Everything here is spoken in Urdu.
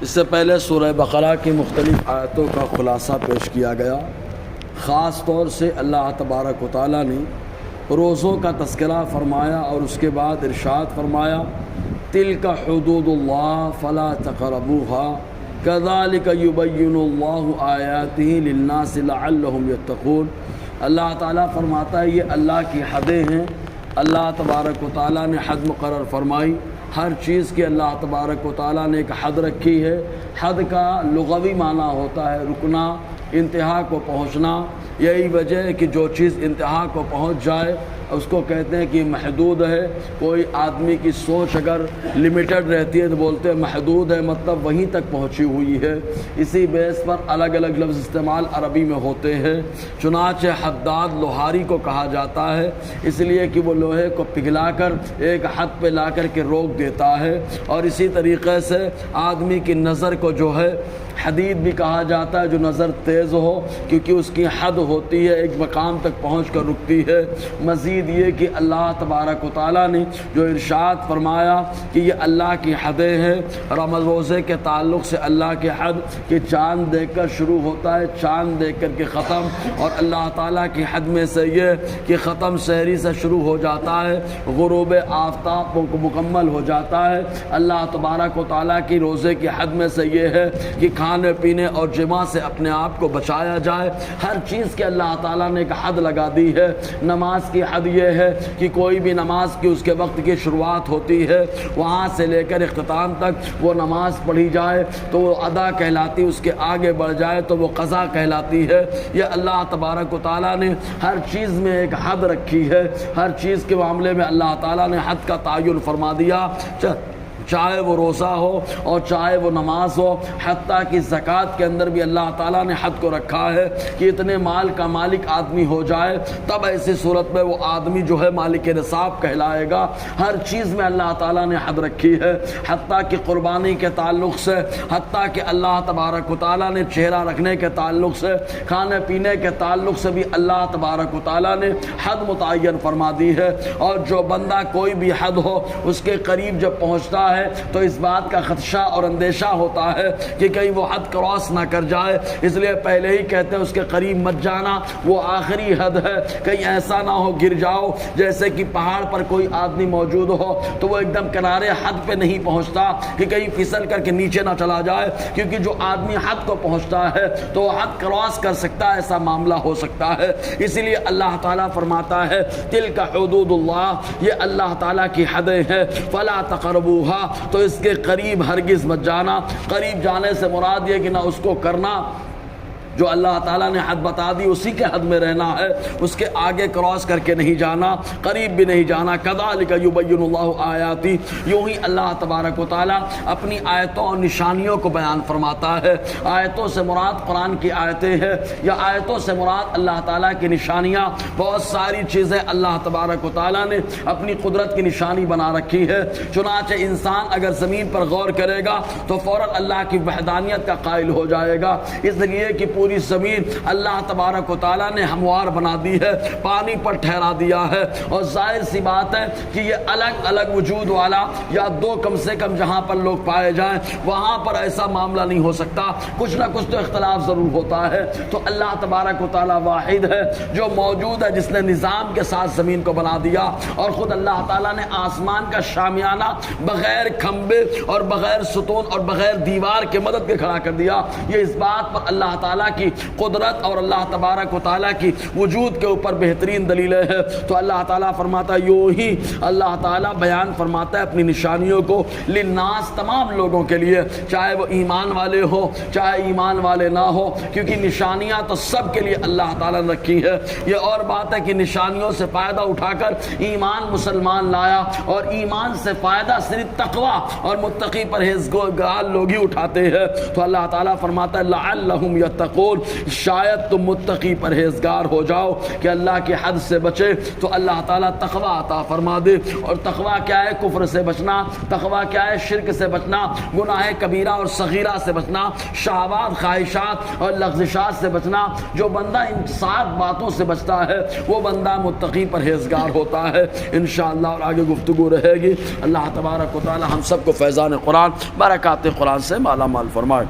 اس سے پہلے سورہ بقرہ کی مختلف آیتوں کا خلاصہ پیش کیا گیا۔ خاص طور سے اللہ تبارک و تعالیٰ نے روزوں کا تذکرہ فرمایا اور اس کے بعد ارشاد فرمایا تلک حدود اللہ فلا تقربوها کذالک یبین اللہ آیاتہ للناس لعلہم یتقون۔ اللہ تعالیٰ فرماتا ہے یہ اللہ کی حدیں ہیں۔ اللہ تبارک و تعالیٰ نے حد مقرر فرمائی، ہر چیز کی اللہ تبارک و تعالیٰ نے ایک حد رکھی ہے۔ حد کا لغوی معنی ہوتا ہے رکنا، انتہا کو پہنچنا۔ یہی وجہ ہے کہ جو چیز انتہا کو پہنچ جائے اس کو کہتے ہیں کہ محدود ہے۔ کوئی آدمی کی سوچ اگر لمیٹڈ رہتی ہے تو بولتے ہیں محدود ہے، مطلب وہیں تک پہنچی ہوئی ہے۔ اسی بیس پر الگ الگ لفظ استعمال عربی میں ہوتے ہیں۔ چنانچہ حداد لوہاری کو کہا جاتا ہے اس لیے کہ وہ لوہے کو پگھلا کر ایک حد پہ لا کر کے روک دیتا ہے۔ اور اسی طریقے سے آدمی کی نظر کو جو ہے حدید بھی کہا جاتا ہے، جو نظر تیز ہو، کیونکہ اس کی حد ہوتی ہے، ایک مقام تک پہنچ کر رکتی ہے۔ مزید یہ کہ اللہ تبارک و تعالیٰ نے جو ارشاد فرمایا کہ یہ اللہ کی حدیں ہیں۔ روزے کے تعلق سے اللہ کی حد کہ چاند دیکھ کر شروع ہوتا ہے، چاند دیکھ کر کے ختم، اور اللہ تعالیٰ کی حد میں سے یہ کہ ختم سحری سے شروع ہو جاتا ہے، غروب آفتاب کو مکمل ہو جاتا ہے۔ اللہ تبارک و تعالیٰ کی روزے کی حد میں سے یہ ہے کہ کھانے پینے اور جماع سے اپنے آپ کو بچایا جائے۔ ہر چیز کے اللہ تعالیٰ نے ایک حد لگا دی ہے۔ نماز کی حد یہ ہے کہ کوئی بھی نماز کی اس کے وقت کی شروعات ہوتی ہے، وہاں سے لے کر اختتام تک وہ نماز پڑھی جائے تو وہ ادا کہلاتی، اس کے آگے بڑھ جائے تو وہ قضا کہلاتی ہے۔ یہ اللہ تبارک و تعالیٰ نے ہر چیز میں ایک حد رکھی ہے۔ ہر چیز کے معاملے میں اللہ تعالیٰ نے حد کا تعین فرما دیا، چاہے وہ روزہ ہو اور چاہے وہ نماز ہو۔ حتیٰ کہ زکوٰۃ کے اندر بھی اللہ تعالیٰ نے حد کو رکھا ہے کہ اتنے مال کا مالک آدمی ہو جائے تب ایسی صورت میں وہ آدمی جو ہے مالک نصاب کہلائے گا۔ ہر چیز میں اللہ تعالیٰ نے حد رکھی ہے، حتیٰ کہ قربانی کے تعلق سے، حتیٰ کہ اللہ تبارک و تعالیٰ نے چہرہ رکھنے کے تعلق سے، کھانے پینے کے تعلق سے بھی اللہ تبارک و تعالیٰ نے حد متعین فرما دی ہے۔ اور جو بندہ کوئی بھی حد ہو اس کے قریب جب پہنچتا ہے تو اس بات کا خدشہ اور اندیشہ ہوتا ہے کہ کہیں وہ حد کراس نہ کر جائے، اس لیے پہلے ہی کہتے ہیں اس کے قریب مت جانا، وہ آخری حد ہے۔ کہیں ایسا نہ ہو گر جاؤ، جیسے کہ پہاڑ پر کوئی آدمی موجود ہو تو وہ ایک دم کنارے حد پہ نہیں پہنچتا کہ کہیں پھسل کر کے نیچے نہ چلا جائے، کیونکہ جو آدمی حد کو پہنچتا ہے تو وہ حد کراس کر سکتا ہے، ایسا معاملہ ہو سکتا ہے۔ اسی لیے اللہ تعالیٰ فرماتا ہے تلک حدود اللہ، یہ اللہ تعالیٰ کی حدیں ہیں، فلا تقربوها، تو اس کے قریب ہرگز مت جانا۔ قریب جانے سے مراد یہ کہ نہ اس کو کرنا، جو اللہ تعالیٰ نے حد بتا دی اسی کے حد میں رہنا ہے، اس کے آگے کراس کر کے نہیں جانا، قریب بھی نہیں جانا۔ کذالک یبین اللہ آیاتی، یوں ہی اللہ تبارک و تعالیٰ اپنی آیتوں اور نشانیوں کو بیان فرماتا ہے۔ آیتوں سے مراد قرآن کی آیتیں ہیں، یا آیتوں سے مراد اللہ تعالیٰ کی نشانیاں۔ بہت ساری چیزیں اللہ تبارک و تعالیٰ نے اپنی قدرت کی نشانی بنا رکھی ہے۔ چنانچہ انسان اگر زمین پر غور کرے گا تو فوراً اللہ کی وحدانیت کا قائل ہو جائے گا، اس لیے کہ پوری زمین اللہ تبارک و تعالیٰ نے ہموار بنا دی ہے، پانی پر ٹھہرا دیا ہے، اور ظاہر سی بات ہے کہ یہ الگ الگ وجود والا یا دو کم سے کم جہاں پر لوگ پائے جائیں وہاں پر ایسا معاملہ نہیں ہو سکتا، کچھ نہ کچھ تو اختلاف ضرور ہوتا ہے۔ تو اللہ تبارک و تعالیٰ واحد ہے جو موجود ہے، جس نے نظام کے ساتھ زمین کو بنا دیا، اور خود اللہ تعالیٰ نے آسمان کا شامیانہ بغیر کھمبے اور بغیر ستون اور بغیر دیوار کے مدد کے کھڑا کر دیا۔ یہ اس بات پر اللہ تعالیٰ کی قدرت اور اللہ تبارک و تعالیٰ کی وجود کے اوپر بہترین دلیلیں ہیں۔ تو اللہ تعالیٰ فرماتا ہے، یوں ہی اللہ تعالیٰ بیان فرماتا ہے اپنی نشانیوں کو للناس، تمام لوگوں کے لیے، چاہے وہ ایمان والے ہو چاہے ایمان والے نہ ہو، کیونکہ نشانیاں تو سب کے لیے اللہ تعالیٰ نے رکھی ہے۔ یہ اور بات ہے کہ نشانیوں سے فائدہ اٹھا کر ایمان مسلمان لایا، اور ایمان سے فائدہ صرف تقویٰ اور متقی پرہیزگار لوگ ہی اٹھاتے ہیں۔ تو اللہ تعالیٰ فرماتا ہے لعلہم یتقون، بول شاید تم متقی پرہیزگار ہو جاؤ کہ اللہ کی حد سے بچے تو اللہ تعالیٰ تقوی عطا فرما دے۔ اور تقوی کیا ہے؟ کفر سے بچنا۔ تقوی کیا ہے؟ شرک سے بچنا، گناہ کبیرہ اور صغیرہ سے بچنا، شہوات، خواہشات اور لغزشات سے بچنا۔ جو بندہ ان 7 باتوں سے بچتا ہے وہ بندہ متقی پرہیزگار ہوتا ہے انشاءاللہ۔ اور آگے گفتگو رہے گی۔ اللہ تبارک و تعالی ہم سب کو فیضان قرآن، برکات قرآن سے مالا مال فرمائے۔